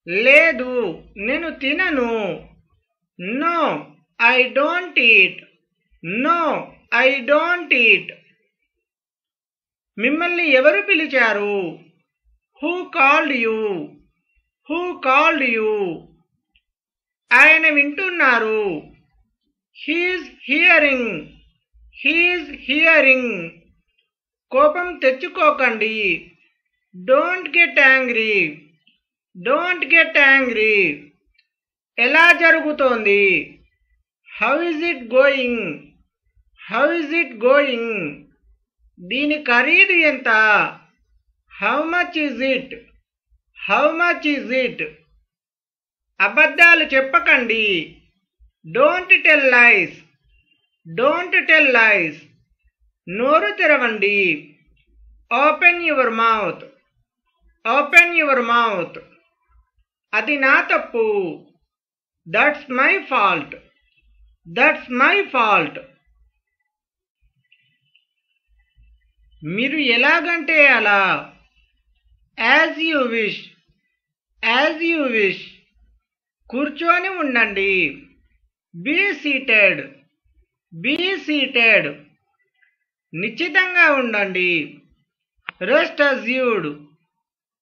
లేదు, నేను తినను. No, I don't eat. No, I don't eat. మిమ్మల్ని ఎవరు పిలిచారు? Who called you? Who called you? ఆయన వింటున్నారు. He's hearing. He's hearing. కోపం తెచ్చుకోకండి. Don't get angry. Don't get angry. ఎలా జరుగుతోంది? How is it going? How is it going? దీని ఖరీదు ఎంత? How much is it? How much is it? అబద్ధాలు చెప్పకండి. Don't tell lies. Don't tell lies. నోరు తెరవండి. Open your mouth. Open your mouth. అది నా తప్పు. That's my fault. That's my fault. మీరు ఎలాగంటే అలా. As you wish. As you wish. కూర్చొని ఉండండి. Be seated. Be seated. నిశ్చితంగా ఉండండి. Rest assured.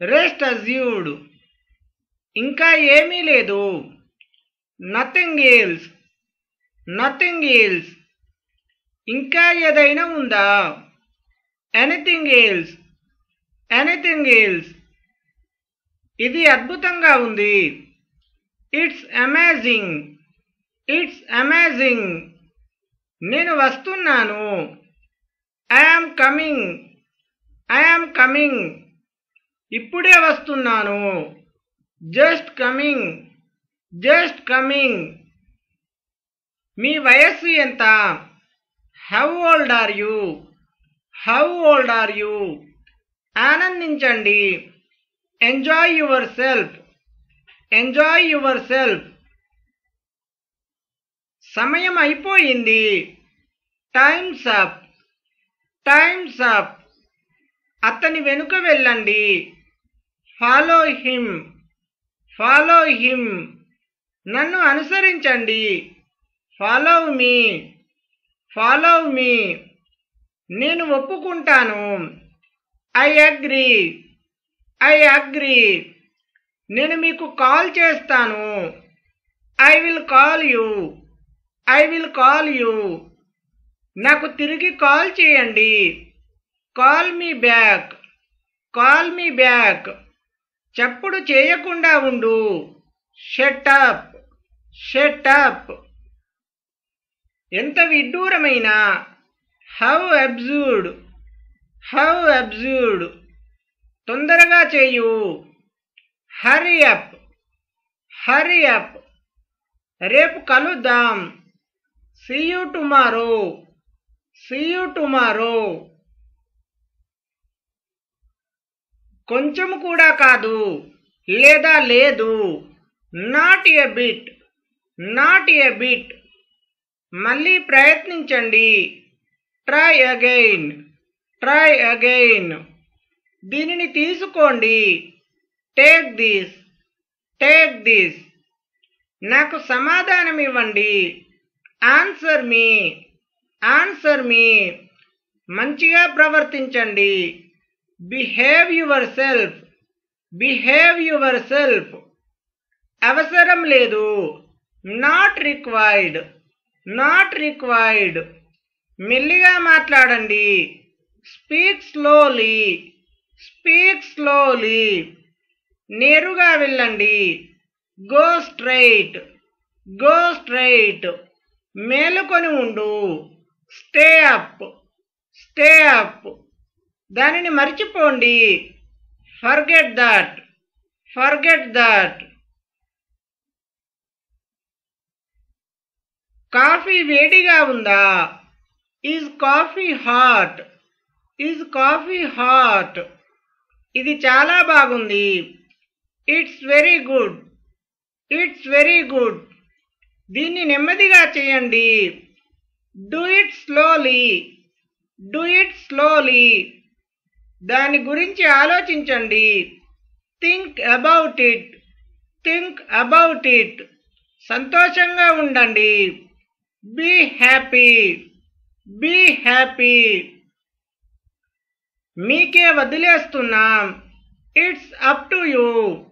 Rest assured. ఇంకా ఏమీ లేదు. Nothing else. Nothing else. ఇంకా ఏదైనా ఉందా? Anything else. Anything else. ఇది అద్భుతంగా ఉంది. It's amazing. It's amazing. నేను వస్తున్నాను. I am coming. I am coming. ఇప్పుడే వస్తున్నాను. Just coming. Just coming. మీ వయస్సు ఎంత? How old are you? How old are you? ఆనందించండి. Enjoy yourself. Enjoy yourself. సమయం అయిపోయింది. Time's up. Time's up. అతని వెనుక వెళ్ళండి. Follow him. Follow him. నన్ను అనుసరించండి. Follow me. Follow me. నేను ఒప్పుకుంటాను. I agree. I agree. నేను మీకు కాల్ చేస్తాను. I will call you. I will call you. నాకు తిరిగి కాల్ చేయండి. Call me back. Call me back. చప్పుడు చేయకుండా ఉండు. Shut up. Shut up. ఎంత విడ్డూరమైన. How absurd. How absurd. తొందరగా చేయు. Hurry up. Hurry up. రేపు కలుద్దాం. See you tomorrow. See you tomorrow. కొంచెం కూడా కాదు, లేదా లేదు. Not a bit. Not a bit. మళ్ళీ ప్రయత్నించండి. Try again. Try again. దీనిని తీసుకోండి. Take this. Take this. నాకు సమాధానం ఇవ్వండి. Answer me. Answer me. మంచిగా ప్రవర్తించండి. Behave yourself. Behave yourself. అవసరం లేదు. Not required. Not required. మెల్లిగా మాట్లాడండి. Speak slowly. Speak slowly. నేరుగా వెళ్ళండి. Go straight. Go straight. మేలుకొని ఉండు. Stay up. Stay up. దానిని మర్చిపోండి. Forget that. Forget that. Coffee వేడిగా ఉందా? Is coffee hot? Is coffee hot? ఇది చాలా బాగుంది. It's very good. It's very good. దీన్ని నెమ్మదిగా చేయండి. Do it slowly. Do it slowly. దాని గురించి ఆలోచించండి. Think about it. Think about it. సంతోషంగా ఉండండి. Be happy. Be happy. మీకే వదిలేస్తున్నాం. It's up to you.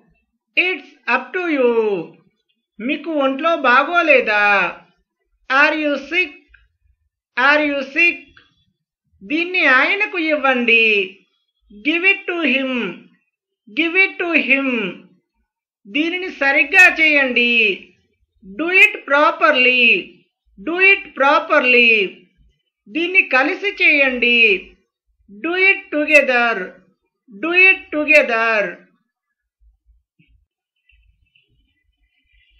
It's up to you. మీకు ఒంట్లో బాగోలేదా? Are you sick? Are you sick? దీన్ని ఆయనకు ఇవ్వండి. Give it to him. Give it to him. దీనిని సరిగ్గా చేయండి. Do it properly. Do it properly. దీన్ని కలిసి చేయండి. Do it together. Do it together.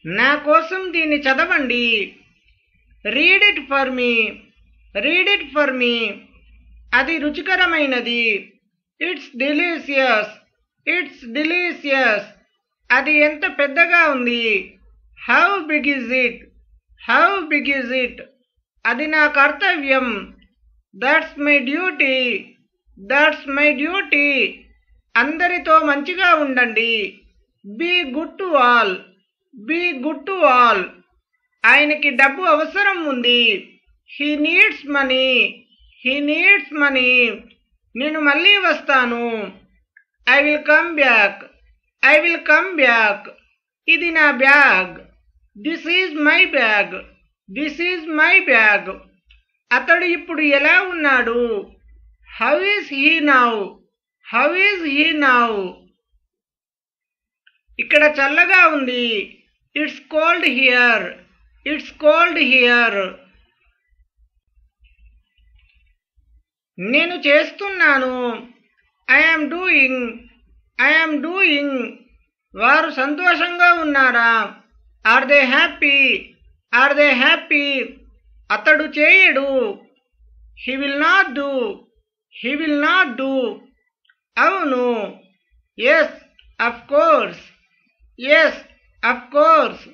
నా కోసం దీన్ని చదవండి. Read it for me. Read it for me. అది రుచికరమైనది. It's delicious. It's delicious. అది ఎంత పెద్దగా ఉంది. How big is it? How big is it? అది నా కర్తవ్యం. That's my duty. That's my duty. అందరితో మంచిగా ఉండండి. Be good to all. Be good to all. ఆయనకి డబ్బు అవసరం ఉంది. He needs money. He needs money. నేను మళ్ళీ వస్తాను. I will come back. I will come back. ఇది నా బ్యాగ్. This is my bag. This is my bag. అతడు ఇప్పుడు ఎలా ఉన్నాడు? How is he now? How is he now? ఇక్కడ చల్లగా ఉంది. It's cold here. It's cold here. నేను చేస్తున్నాను. I am doing. I am doing. వారు సంతోషంగా ఉన్నారా? Are they happy? Are they happy? అతడు చేయడు. He will not do. He will not do. అవును. Yes of course. Yes of course.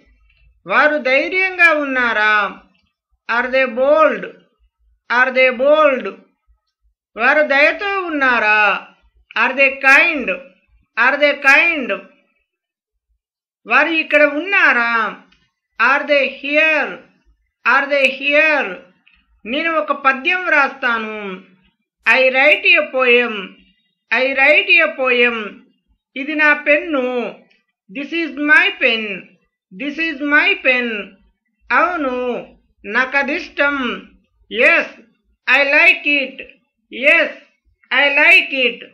వారు ధైర్యంగా ఉన్నారా? Are they bold? Are they bold? వారు దయతో ఉన్నారా? Are they kind? Are they kind? వారు ఇక్కడ ఉన్నారా? Are they here? Are they here? నేను ఒక పద్యం వ్రాస్తాను. I write a poem. I write a poem. ఇది నా pen. This is my pen. This is my pen. అవును, నాకదిష్టం. Yes I like it. Yes I like it.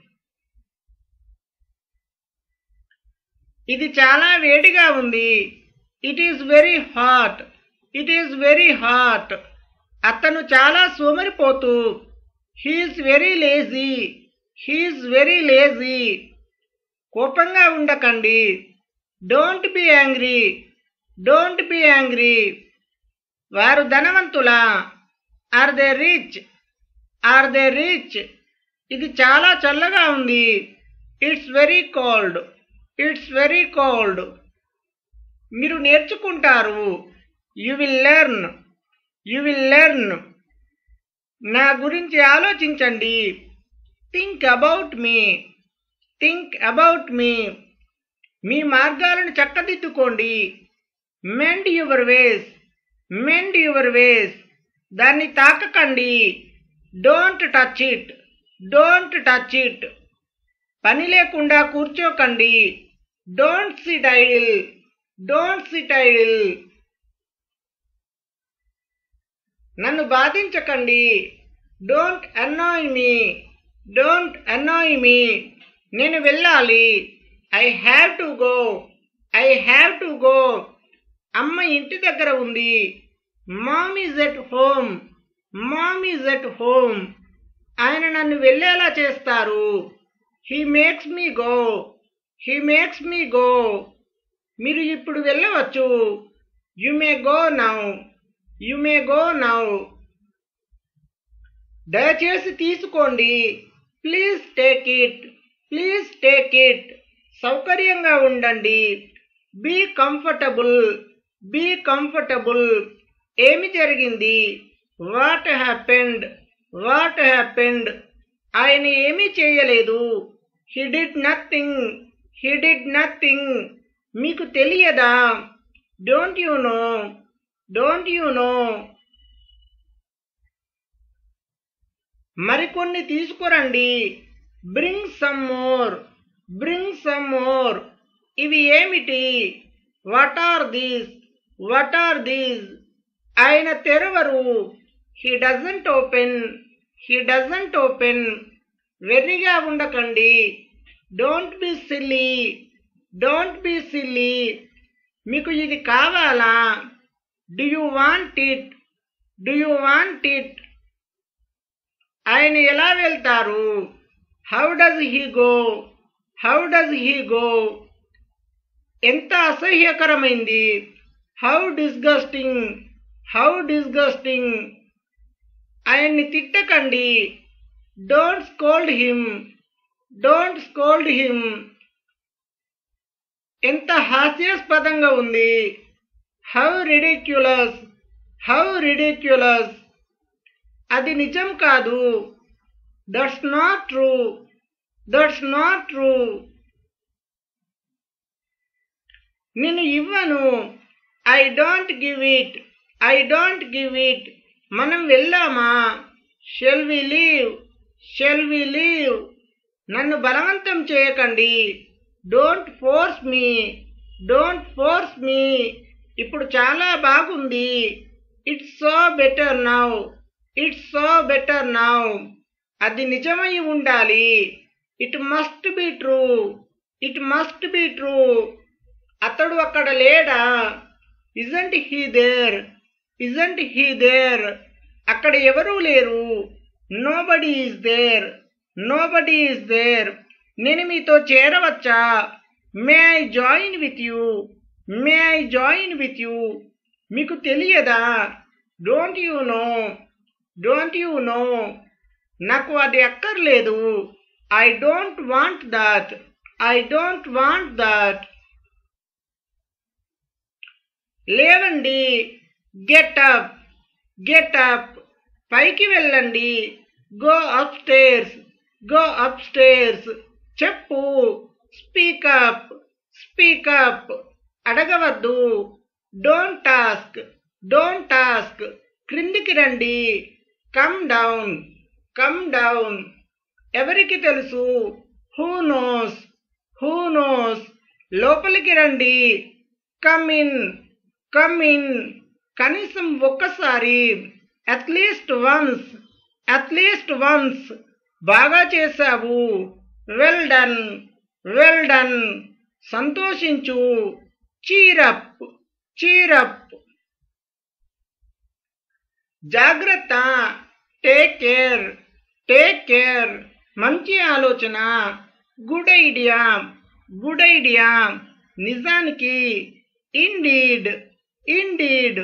ఇది చాలా వేడిగా ఉంది. It is very hot. It is very hot. అతను చాలా సోమరిపోతు. He's very lazy. He's very lazy. కోపంగా ఉండకండి. Don't be angry. Don't be angry. వారు ధనవంతులా? Are they rich? Are they rich? ఇది చాలా చల్లగా ఉంది. It's very cold. It's very cold. మీరు నేర్చుకుంటారు. You will learn. You will learn. నా గురించి ఆలోచించండి. Think about me. Think about me. మీ మార్గాలను చక్కదిద్దుకోండి. Mend your ways. Mend your ways. దాన్ని తాకకండి. Don't touch it. Don't touch it. పని లేకుండా కూర్చోకండి. Don't sit idle. Don't sit idle. నన్ను బాధించకండి. Don't అన్నాయ్ me. Don't అన్నాయ్ me. నేను వెళ్ళాలి. I have to go. I have to go. అమ్మ ఇంటి దగ్గర ఉంది. Mom is at home. Mom is at home. ఆయన నన్ను వెళ్ళేలా చేస్తారు. He makes me go. He makes me go. మీరు ఇప్పుడు వెళ్ళవచ్చు. You may go now. You may go now. దయచేసి తీసుకోండి. Please take it. Please take it. సౌకర్యంగా ఉండండి. Be comfortable. Be comfortable. ఏమి జరిగింది? What happened? What happened? ఆయన ఏమీ చేయలేదు. He did nothing. He did nothing. మీకు తెలియదా? Don't you know? Don't you know? మరికొన్ని తీసుకురండి. Bring some more. Bring some more. ఇవి ఏమిటి? What are these? What are these? ఆయన తెరవరు. He doesn't open. He doesn't open. వెర్రిగా ఉండకండి. Don't be silly. Don't be silly. మీకు ఇది కావాలా? Do you want it? Do you want it? ఆయన ఎలా వెళ్తారు? How does he go? How does he go? ఎంత అసహ్యకరమైంది. How disgusting. How disgusting. ఆయన్ని తిట్టకండి. Don't scold him. Don't scold him. ఎంత హాస్యాస్పదంగా ఉంది. How ridiculous. How ridiculous. అది నిజం కాదు. That's not true. That's not true. నేను ఇవ్వను. I don't give it. I don't give it. మనం వెళ్దామా? Shall we leave? Shall we leave? నన్ను బలవంతం చేయకండి. Don't force me. Don't force me. ఇప్పుడు చాలా బాగుంది. It's so better now. It's so better now. అది నిజమై ఉండాలి. It must be true. It must be true. అతడు అక్కడ లేడా? Isn't he there? Isn't he there? అక్కడ ఎవరూ లేరు. Nobody is there. Nobody is there. నేను మీతో చేరవచ్చా? May I join with you? May I join with you? మీకు తెలియదా? Don't you know? Don't you know? నాకు అది అక్కర్లేదు. I don't want that. I don't want that. లేవండి. Get up. Get up. పైకి వెళ్ళండి. Go upstairs. Go up stairs. చెప్పు. Speak up. Speak up. అడగవద్దు. Don't task. Don't task. క్రిందికి రండి. Come down. Come down. ఎవరికి తెలుసు? Who knows? Who knows? లోపలికి రండి. Come in. Come in. కనీసం ఒక్కసారి. At least once. At least once. బాగా చేశావు. Well done. Well done. సంతోషించు. చీరప్. చీరప్. జాగ్రత్త. Take care. Take care. మంచి ఆలోచన. Good idea. Good idea. నిజానికి. ఇండీడ్. ఇండీడ్.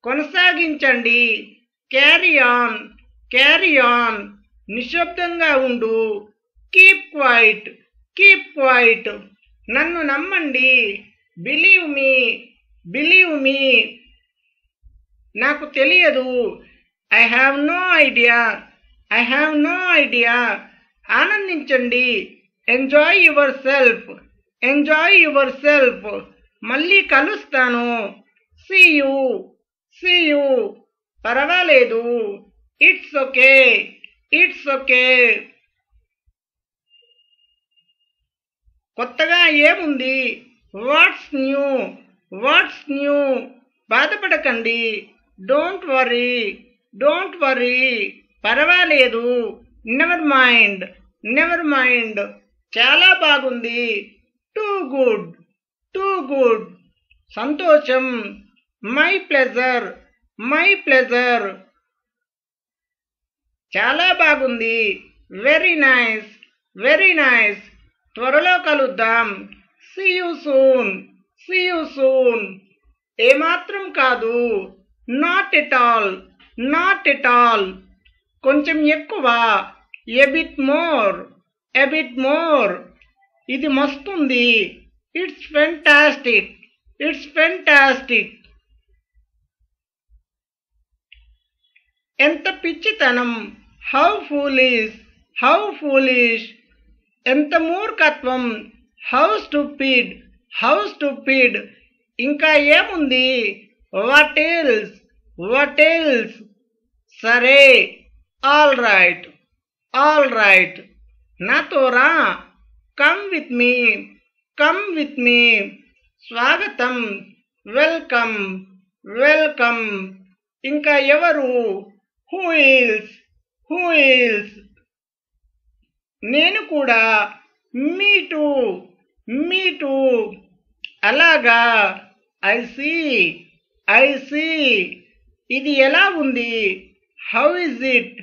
కొనసాగించండి. Carry on. Carry on. నిశ్శబ్దంగా ఉండు. Keep quiet. Keep quiet. నన్ను నమ్మండి. Believe me. Believe me. నాకు తెలియదు. I have no idea. I have no idea. ఆనందించండి. Enjoy yourself. Enjoy yourself. మళ్ళీ కలుస్తాను. See you. See you. పర్వాలేదు. It's okay. It's okay. కొత్తగా ఏముంది? What's new? What's new? బాధపడకండి. Don't worry. Don't worry. పర్వాలేదు. Never mind. Never mind. చాలా బాగుంది. Too good. Too good. సంతోషం. My pleasure. My pleasure. చాలా బాగుంది. Very nice. Very nice. త్వరలో కలుద్దాం. See you soon. See you soon. ఏమాత్రం కాదు. Not at all. Not at all. కొంచెం ఎక్కువ. A bit more. A bit more. ఇది మస్తుంది. It's fantastic. It's fantastic. ఎంత పిచ్చితనం. How foolish. How foolish. ఎంత మూర్ఖత్వం. How stupid. How stupid. ఇంకా ఏముంది? What else? What else? సరే. All right. All right. నాతో రా. Come with me. Come with me. స్వాగతం. వెల్కమ్. వెల్కమ్. ఇంకా ఎవరు? Who else? Who else? నేను కూడా. Me too. మీ టూ. అలాగా. I see. I see. ఇది ఎలా ఉంది? How is it?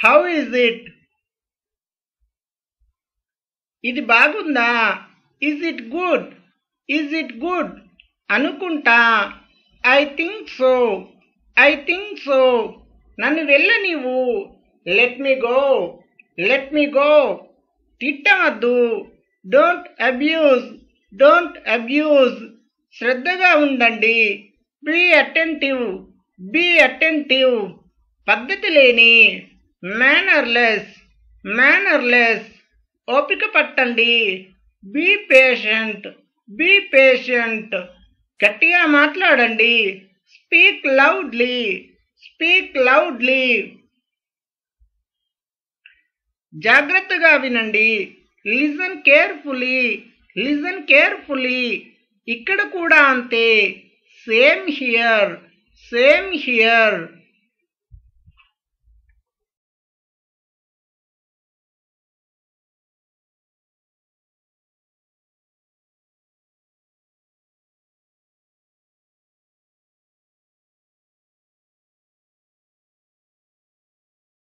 How is it? ఇది బాగుందా? Is it good? Is it good? అనుకుంటా. I think so. I think so. నన్ను వెళ్ళనివ్వు. Let me go. Let me go. తిట్టవద్దు. Don't abuse. Don't abuse. శ్రద్ధగా ఉండండి. Be attentive. Be attentive. పద్ధతి లేని. మేనర్లెస్. మేనర్లెస్. ఓపిక పట్టండి. Be patient. Be patient. గట్టిగా మాట్లాడండి. Speak loudly. Speak loudly. జాగ్రత్తగా వినండి. Listen carefully. Listen carefully. ఇక్కడ కూడా అంతే. Same here. Same here.